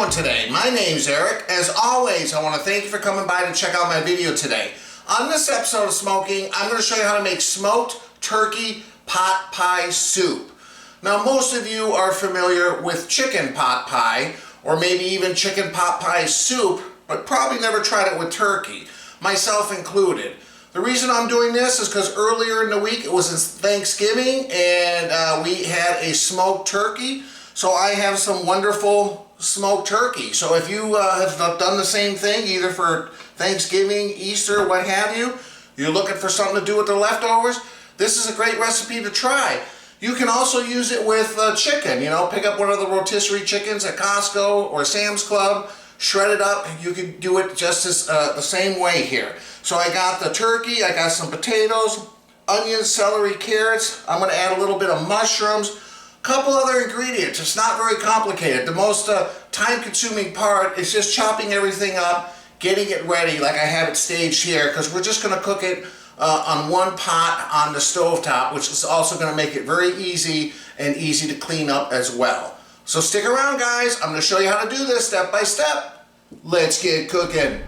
doing today? My name's Eric. As always, I want to thank you for coming by to check out my video today. On this episode of Smo'King, I'm going to show you how to make smoked turkey pot pie soup. Now, most of you are familiar with chicken pot pie, or maybe even chicken pot pie soup, but probably never tried it with turkey, myself included. The reason I'm doing this is because earlier in the week it was Thanksgiving and we had a smoked turkey. So I have some wonderful smoked turkey. So if you have done the same thing, either for Thanksgiving, Easter, what have you, you're looking for something to do with the leftovers, this is a great recipe to try. You can also use it with chicken. You know, pick up one of the rotisserie chickens at Costco or Sam's Club, shred it up, and you can do it just as the same way here. So I got the turkey, I got some potatoes, onions, celery, carrots. I'm going to add a little bit of mushrooms, a couple other ingredients. It's not very complicated. The most time-consuming part is just chopping everything up, getting it ready like I have it staged here, because we're just going to cook it on one pot on the stovetop, which is also going to make it very easy and easy to clean up as well. So stick around, guys. I'm going to show you how to do this step by step. Let's get cooking.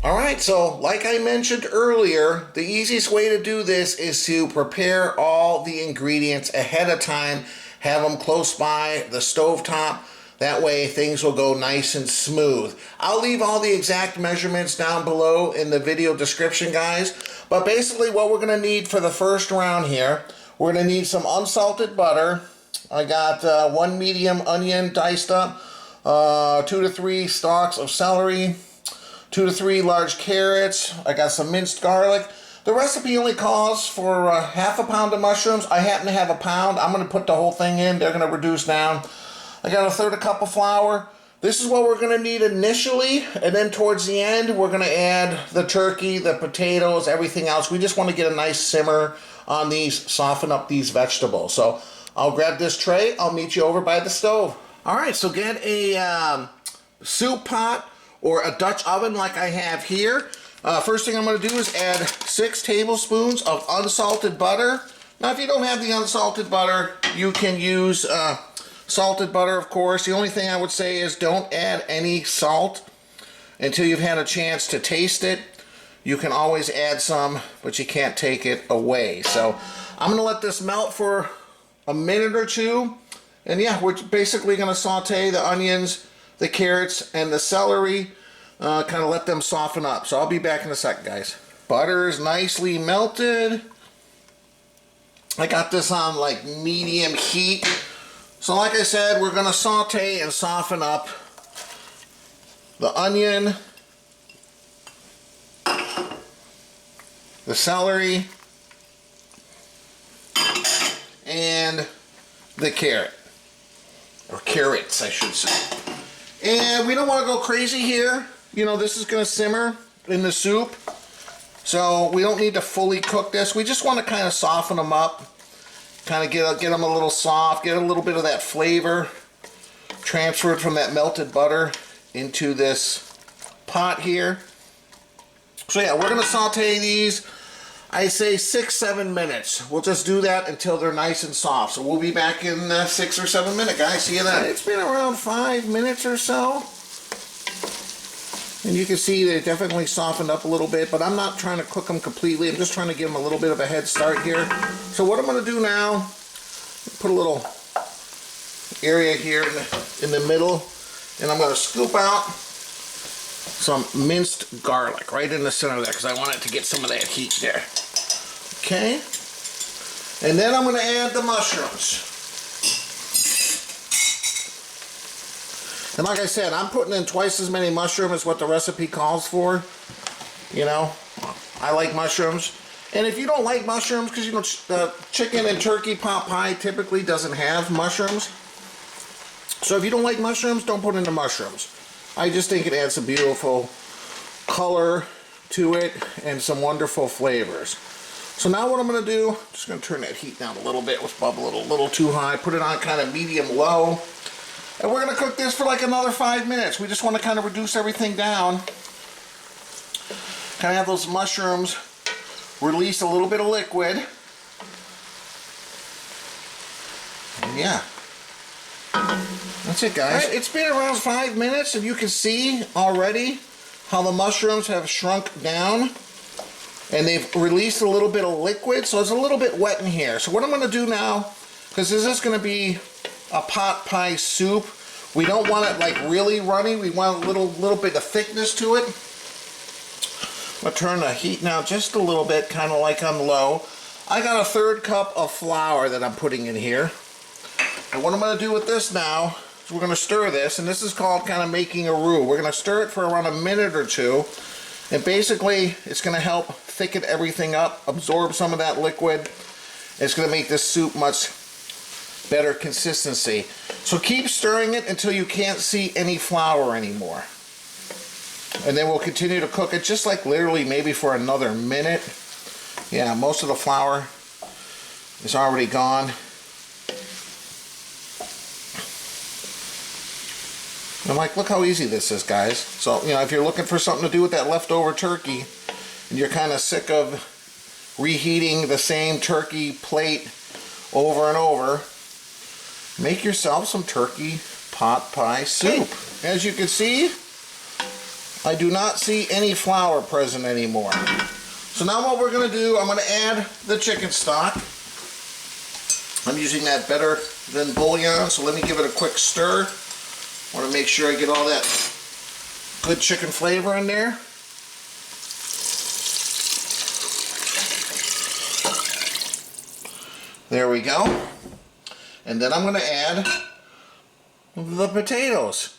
Alright, so like I mentioned earlier, the easiest way to do this is to prepare all the ingredients ahead of time, have them close by the stovetop. That way things will go nice and smooth. I'll leave all the exact measurements down below in the video description, guys. But basically what we're going to need for the first round here, we're going to need some unsalted butter. I got one medium onion diced up, 2 to 3 stalks of celery, 2 to 3 large carrots. I got some minced garlic. The recipe only calls for half a pound of mushrooms. I happen to have a pound. I'm going to put the whole thing in. They're going to reduce down. I got a 1/3 cup of flour. This is what we're going to need initially, and then towards the end we're going to add the turkey, the potatoes, everything else. We just want to get a nice simmer on these, soften up these vegetables. So I'll grab this tray. I'll meet you over by the stove. Alright, so get a soup pot or a Dutch oven like I have here. First thing I'm going to do is add 6 tablespoons of unsalted butter. Now if you don't have the unsalted butter, you can use salted butter, of course. The only thing I would say is don't add any salt until you've had a chance to taste it. You can always add some, but you can't take it away. So I'm going to let this melt for a minute or two. And yeah, we're basically going to saute the onions, the carrots, and the celery, kind of let them soften up. So I'll be back in a second, guys. Butter is nicely melted. I got this on like medium heat. So like I said, we're going to saute and soften up the onion, the celery, and the carrot. Or carrots, I should say. And we don't want to go crazy here. You know, this is going to simmer in the soup. So we don't need to fully cook this. We just want to kind of soften them up. Kind of get them a little soft, get a little bit of that flavor transferred from that melted butter into this pot here. So yeah, we're going to saute these, I say 6-7 minutes. We'll just do that until they're nice and soft. So we'll be back in 6 or 7 minutes, guys. See you then. It's been around 5 minutes or so. And you can see they definitely softened up a little bit, but I'm not trying to cook them completely. I'm just trying to give them a little bit of a head start here. So what I'm going to do now, put a little area here in the middle, and I'm going to scoop out some minced garlic right in the center there, because I want it to get some of that heat there. Okay. And then I'm going to add the mushrooms. And like I said, I'm putting in twice as many mushrooms as what the recipe calls for. You know, I like mushrooms. And if you don't like mushrooms, because you know, the chicken and turkey pot pie typically doesn't have mushrooms. So if you don't like mushrooms, don't put in the mushrooms. I just think it adds a beautiful color to it and some wonderful flavors. So now what I'm going to do, just going to turn that heat down a little bit. Let's bubble it a little too high. Put it on kind of medium-low. And we're going to cook this for like another 5 minutes. We just want to kind of reduce everything down kind of have those mushrooms release a little bit of liquid. And yeah. That's it, guys. Right, it's been around 5 minutes, and you can see already how the mushrooms have shrunk down. And they've released a little bit of liquid, so it's a little bit wet in here. So what I'm going to do now, because this is going to be a pot pie soup, we don't want it like really runny. We want a little bit of thickness to it. I'm going to turn the heat now just a little bit, kind of like on low. I got a 1/3 cup of flour that I'm putting in here. And what I'm going to do with this now is we're going to stir this, and this is called kind of making a roux. We're going to stir it for around a minute or two, and basically it's going to help thicken everything up, absorb some of that liquid. It's going to make this soup much better consistency. So keep stirring it until you can't see any flour anymore. And then we'll continue to cook it just like literally maybe for another minute. Yeah, most of the flour is already gone. I'm like, look how easy this is, guys. So, you know, if you're looking for something to do with that leftover turkey and you're kind of sick of reheating the same turkey plate over and over, make yourself some turkey pot pie soup. As you can see, I do not see any flour present anymore. So now what we're going to do, I'm going to add the chicken stock. I'm using that better than bouillon, so let me give it a quick stir. I want to make sure I get all that good chicken flavor in there. There we go. And then I'm going to add the potatoes.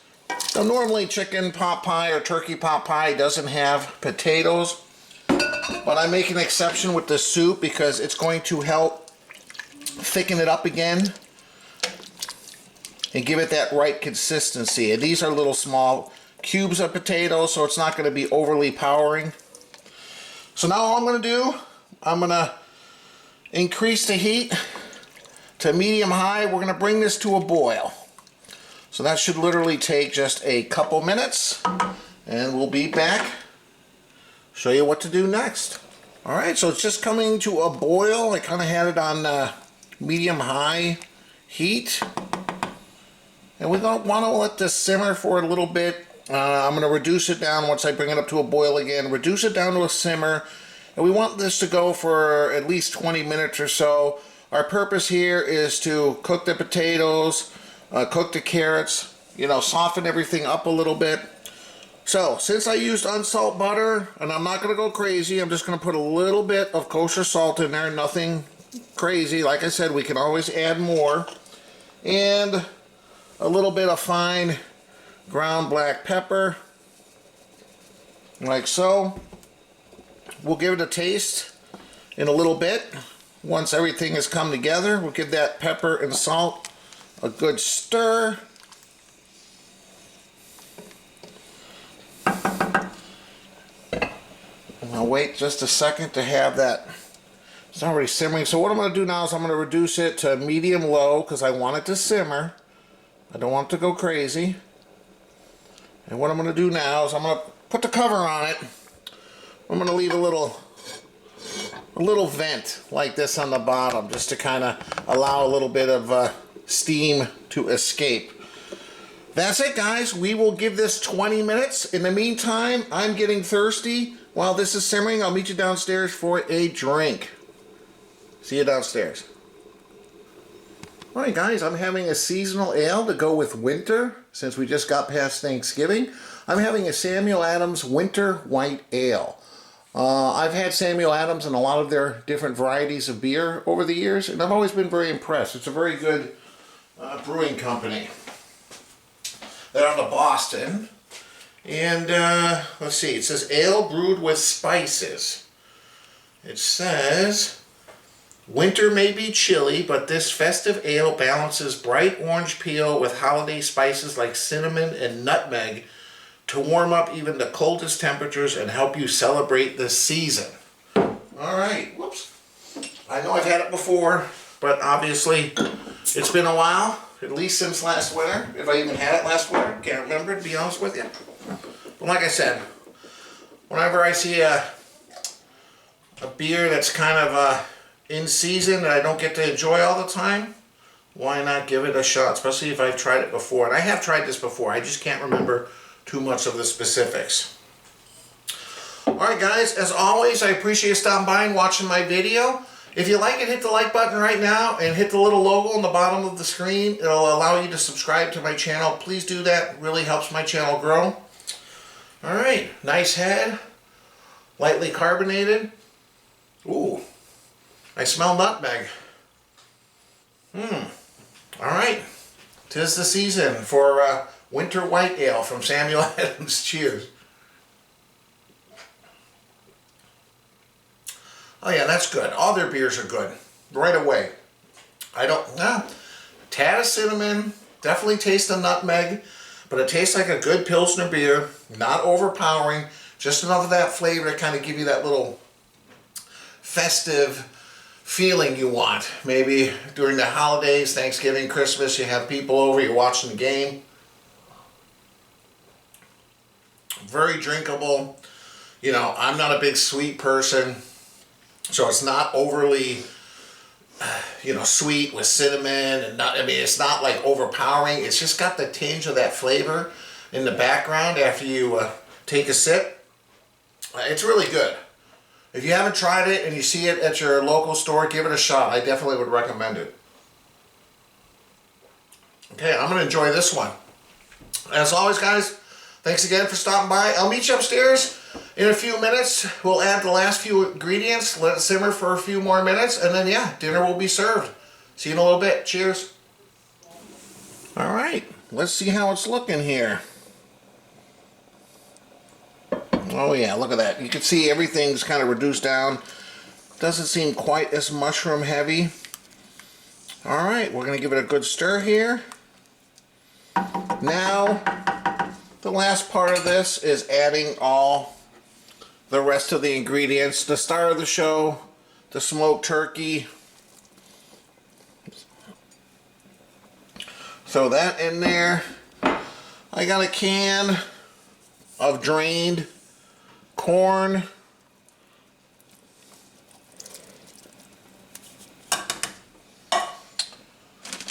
Now normally chicken pot pie or turkey pot pie doesn't have potatoes, but I make an exception with this soup because it's going to help thicken it up again and give it that right consistency. And these are little small cubes of potatoes, so it's not going to be overly powering. So now all I'm going to do, I'm going to increase the heat to medium high. We're going to bring this to a boil. So that should literally take just a couple minutes, and we'll be back, show you what to do next. Alright, so it's just coming to a boil. I kind of had it on medium high heat. And we're going to want to let this simmer for a little bit. I'm going to reduce it down once I bring it up to a boil again. Reduce it down to a simmer. And we want this to go for at least 20 minutes or so. Our purpose here is to cook the potatoes, cook the carrots, you know, soften everything up a little bit. So, since I used unsalted butter, and I'm not going to go crazy, I'm just going to put a little bit of kosher salt in there, nothing crazy. Like I said, we can always add more. And a little bit of fine ground black pepper, like so. We'll give it a taste in a little bit. Once everything has come together, we'll give that pepper and salt a good stir. And I'll wait just a second to have that. It's already simmering. So what I'm going to do now is I'm going to reduce it to medium low because I want it to simmer. I don't want it to go crazy. And what I'm going to do now is I'm going to put the cover on it. I'm going to leave a little vent like this on the bottom just to kind of allow a little bit of steam to escape. That's it, guys. We will give this 20 minutes. In the meantime, I'm getting thirsty. While this is simmering, I'll meet you downstairs for a drink. See you downstairs. Alright guys, I'm having a seasonal ale to go with winter, since we just got past Thanksgiving. I'm having a Samuel Adams Winter White Ale. I've had Samuel Adams and a lot of their different varieties of beer over the years, and I've always been very impressed. It's a very good brewing company. They're out of Boston. And let's see, it says ale brewed with spices. It says, winter may be chilly, but this festive ale balances bright orange peel with holiday spices like cinnamon and nutmeg to warm up even the coldest temperatures and help you celebrate the season. Alright, whoops. I know I've had it before, but obviously it's been a while, at least since last winter. If I even had it last winter, can't remember, to be honest with you. But like I said, whenever I see a beer that's kind of in season that I don't get to enjoy all the time, why not give it a shot, especially if I've tried it before. And I have tried this before, I just can't remember too much of the specifics. Alright guys, as always, I appreciate you stopping by and watching my video. If you like it, hit the like button right now and hit the little logo on the bottom of the screen. It'll allow you to subscribe to my channel. Please do that, it really helps my channel grow. Alright, nice head, lightly carbonated. Ooh, I smell nutmeg. Alright, 'tis the season for winter white ale from Samuel Adams. Cheers. Oh yeah, that's good. All their beers are good. Right away. Tad of cinnamon, definitely taste the nutmeg, but it tastes like a good Pilsner beer, not overpowering, just enough of that flavor to kind of give you that little festive feeling you want. Maybe during the holidays, Thanksgiving, Christmas, you have people over, you're watching the game. Very drinkable. You know, I'm not a big sweet person, so it's not overly, sweet with cinnamon and it's not like overpowering. It's just got the tinge of that flavor in the background after you take a sip. It's really good. If you haven't tried it and you see it at your local store, give it a shot. I definitely would recommend it. Okay, I'm going to enjoy this one. As always, guys, thanks again for stopping by. I'll meet you upstairs in a few minutes. We'll add the last few ingredients, let it simmer for a few more minutes, and then, yeah, dinner will be served. See you in a little bit. Cheers. All right, let's see how it's looking here. Oh yeah, look at that. You can see everything's kind of reduced down. Doesn't seem quite as mushroom heavy. All right, we're going to give it a good stir here. Now, the last part of this is adding all the rest of the ingredients. The star of the show, the smoked turkey. Throw that in there. I got a can of drained corn.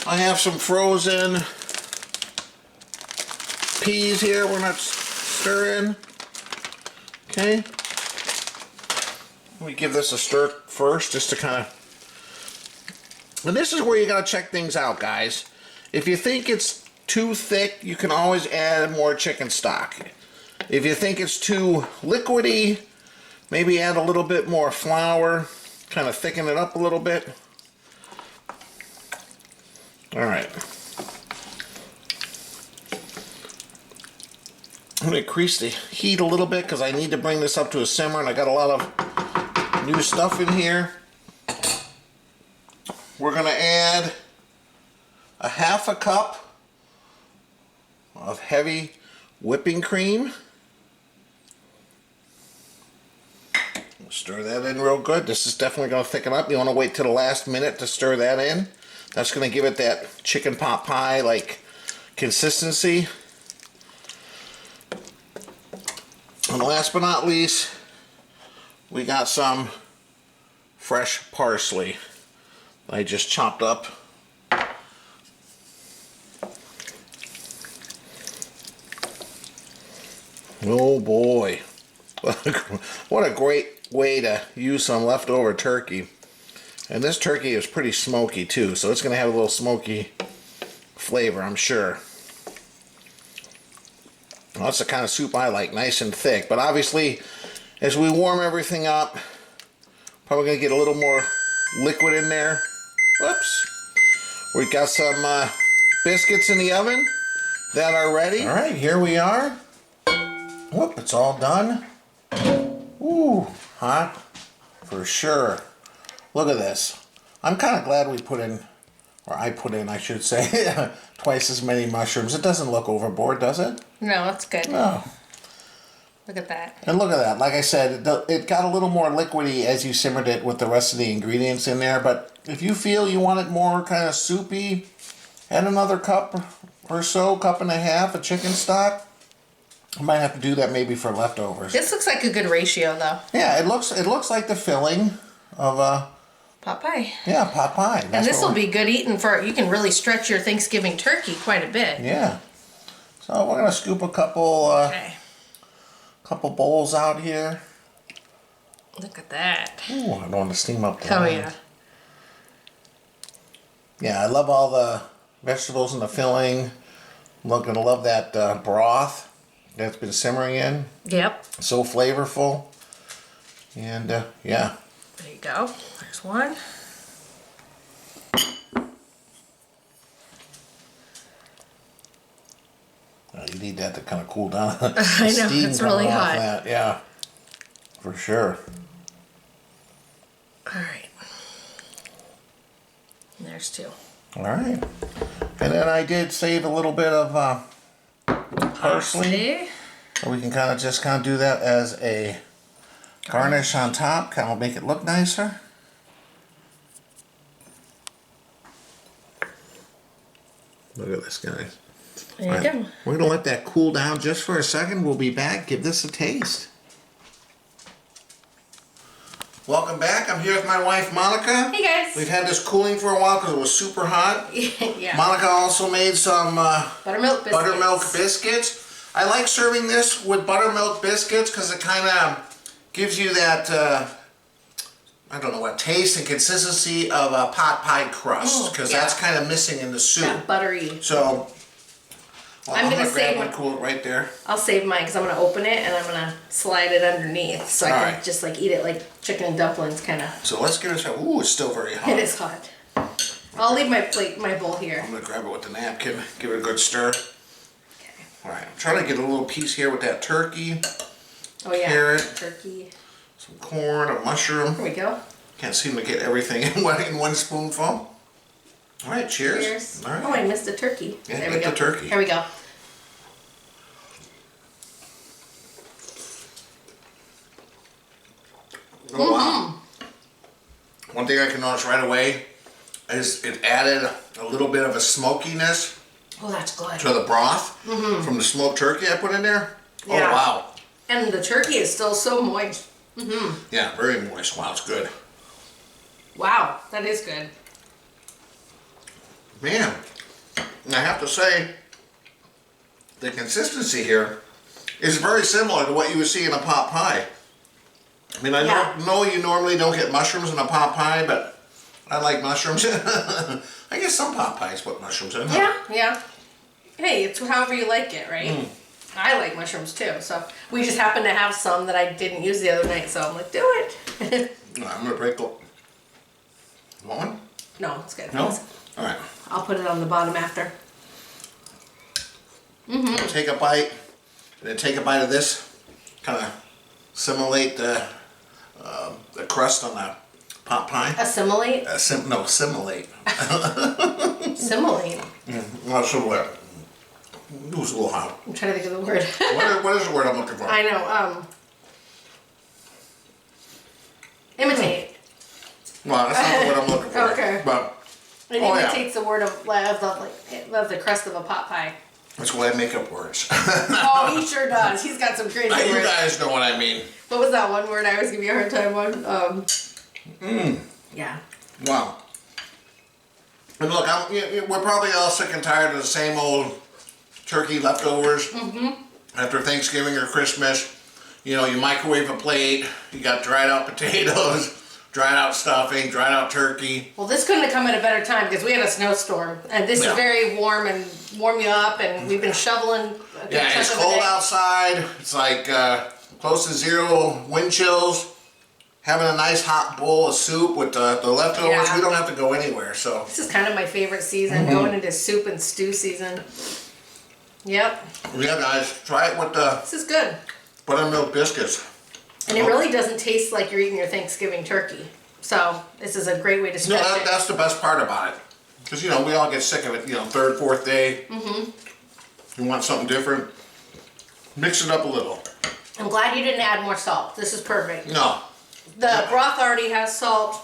I have some frozen peas here we're not stirring. Okay. Let me give this a stir first just to kind of... And this is where you got to check things out, guys. If you think it's too thick, you can always add more chicken stock. If you think it's too liquidy, maybe add a little bit more flour, kind of thicken it up a little bit. Alright. I'm going to increase the heat a little bit because I need to bring this up to a simmer, and I got a lot of new stuff in here. We're going to add a half a cup of heavy whipping cream. Stir that in real good. This is definitely going to thicken up. You want to wait till the last minute to stir that in. That's going to give it that chicken pot pie like consistency. And last but not least, we got some fresh parsley I just chopped up. Oh boy, what a great way to use some leftover turkey. And this turkey is pretty smoky too, so it's going to have a little smoky flavor, I'm sure. Well, that's the kind of soup I like, nice and thick. But obviously, as we warm everything up, probably going to get a little more liquid in there. Whoops. We've got some biscuits in the oven that are ready. All right, here we are. Whoop, it's all done. Ooh, hot for sure. Look at this. I'm kind of glad we put in, or I put in, I should say, twice as many mushrooms. It doesn't look overboard, does it? No, it's good. No. Look at that. And look at that. Like I said, it got a little more liquidy as you simmered it with the rest of the ingredients in there. But if you feel you want it more kind of soupy, add another cup or so, cup and a half of chicken stock. I might have to do that maybe for leftovers. This looks like a good ratio, though. Yeah, it looks like the filling of a Pot pie. yeah, pot pie. And this will be good eating for, you can really stretch your Thanksgiving turkey quite a bit. Yeah. So we're gonna scoop a couple Okay. couple bowls out here. Look at that. Ooh, I don't want to steam up the Oh, line. yeah. Yeah, I love all the vegetables in the filling. I'm gonna love that broth that's been simmering in. Yep. So flavorful. And yeah. There you go. There's one. You need that to kind of cool down. I know, it's really hot. That. Yeah, for sure. All right. And there's two. All right. And then I did save a little bit of parsley. So we can kind of do that as a garnish on top. Kind of make it look nicer. Look at this, guys. There you go. We're going to let that cool down just for a second. We'll be back. Give this a taste. Welcome back. I'm here with my wife, Monica. Hey, guys. We've had this cooling for a while because it was super hot. Yeah. Monica also made some Buttermilk biscuits. I like serving this with buttermilk biscuits because it kind of gives you that, I don't know what, taste and consistency of a pot pie crust because yeah. that's kind of missing in the soup. That buttery. So, I'm gonna grab save one, one. cool it right there. I'll save mine because I'm gonna open it and I'm gonna slide it underneath so I can Alright. just like eat it like chicken and dumplings kind of. So let's give it a try. Ooh, it's still very hot. It is hot. I'll leave my plate, my bowl here. I'm gonna grab it with the napkin, give it a good stir. Okay. Alright, I'm trying to get a little piece here with that turkey, Oh yeah. Carrot. Turkey. some corn, a mushroom. Here we go. Can't seem to get everything in one spoonful. Alright, cheers. Cheers. Alright. Oh, I missed the turkey. Yeah, there get we go. the turkey. Here we go. Oh wow. One thing I can notice right away is it added a little bit of a smokiness Oh, that's good. to the broth from the smoked turkey I put in there. Yeah. Oh wow. And the turkey is still so moist. Yeah, very moist. Wow, it's good. Wow, that is good. Man, and I have to say, the consistency here is very similar to what you would see in a pot pie. I mean, I know you normally don't get mushrooms in a pot pie, but I like mushrooms. I guess some pot pies put mushrooms in. Yeah, yeah. Hey, it's however you like it, right? I like mushrooms too, so we just happened to have some that I didn't use the other night, so I'm like, do it. I'm gonna break the. Want one? No, it's good. No? Alright. I'll put it on the bottom after. Take a bite, and then take a bite of this. Kind of simulate the crust on the pot pie. Assimilate? No, simulate. Assimilate. Not simulate. It was a little hot. I'm trying to think of the word. What is the word I'm looking for? I know, imitate. Well, that's not the word I'm looking for. Okay. But It imitates the word of the crust of a pot pie. that's why I make up words. Oh, he sure does. He's got some crazy You words. guys know what I mean. What was that one word I always give you a hard time on? Yeah. Wow. And look, we're probably all sick and tired of the same old turkey leftovers after Thanksgiving or Christmas. You know, you microwave a plate, you got dried out potatoes, dried out stuffing, dried out turkey. Well, this couldn't have come at a better time because we had a snowstorm, and this is very warm and warm you up, and we've been shoveling. A good Yeah, chunk it's of the cold day. outside. It's like close to 0 wind chills. Having a nice hot bowl of soup with the leftovers, Yeah. we don't have to go anywhere. So This is kind of my favorite season, going into soup and stew season. Yep, yeah, guys, try it with the this is good. buttermilk biscuits. And it really doesn't taste like you're eating your Thanksgiving turkey. So this is a great way to No, stretch it. that's the best part about it. Because, you know, we all get sick of it, you know, 3rd, 4th day. You want something different. Mix it up a little. I'm glad you didn't add more salt. This is perfect. No. The broth already has salt,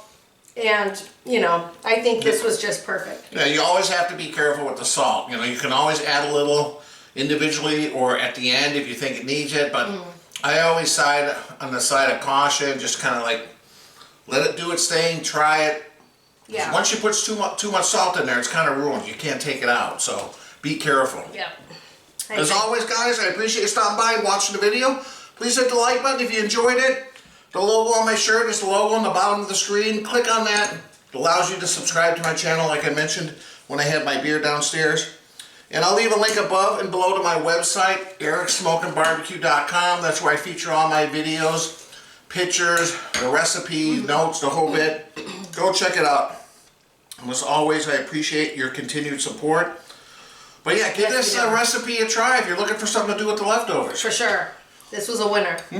and, you know, I think this was just perfect. Yeah, you always have to be careful with the salt. You know, you can always add a little individually or at the end if you think it needs it, but I always side on the side of caution, just kind of like let it do its thing, try it. Yeah. Once you put too much salt in there, it's kind of ruined. You can't take it out, so be careful. Yeah. As always, guys, I appreciate you stopping by and watching the video. Please hit the like button if you enjoyed it. The logo on my shirt is the logo on the bottom of the screen. Click on that. It allows you to subscribe to my channel, like I mentioned when I had my beer downstairs. And I'll leave a link above and below to my website, ericsmokingbbq.com. That's where I feature all my videos, pictures, the recipe, notes, the whole bit. Go check it out. And as always, I appreciate your continued support. But yeah, give this recipe a try if you're looking for something to do with the leftovers. For sure. This was a winner. We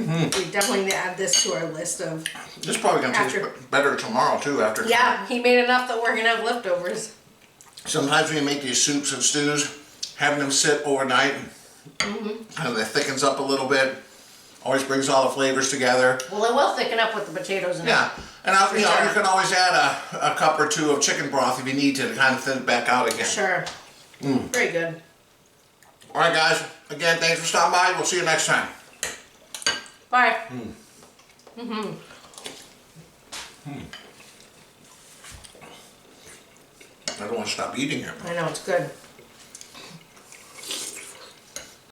definitely need to add this to our list of... This is probably going to taste better tomorrow, too, after. Yeah, he made enough that we're going to have leftovers. Sometimes when you make these soups and stews, having them sit overnight, kind of thickens up a little bit. Always brings all the flavors together. Well, it will thicken up with the potatoes in it. Yeah, and you can always add a cup or two of chicken broth if you need to kind of thin it back out again. Sure. Very good. All right, guys. Again, thanks for stopping by. We'll see you next time. Bye. I don't want to stop eating here. I know, it's good.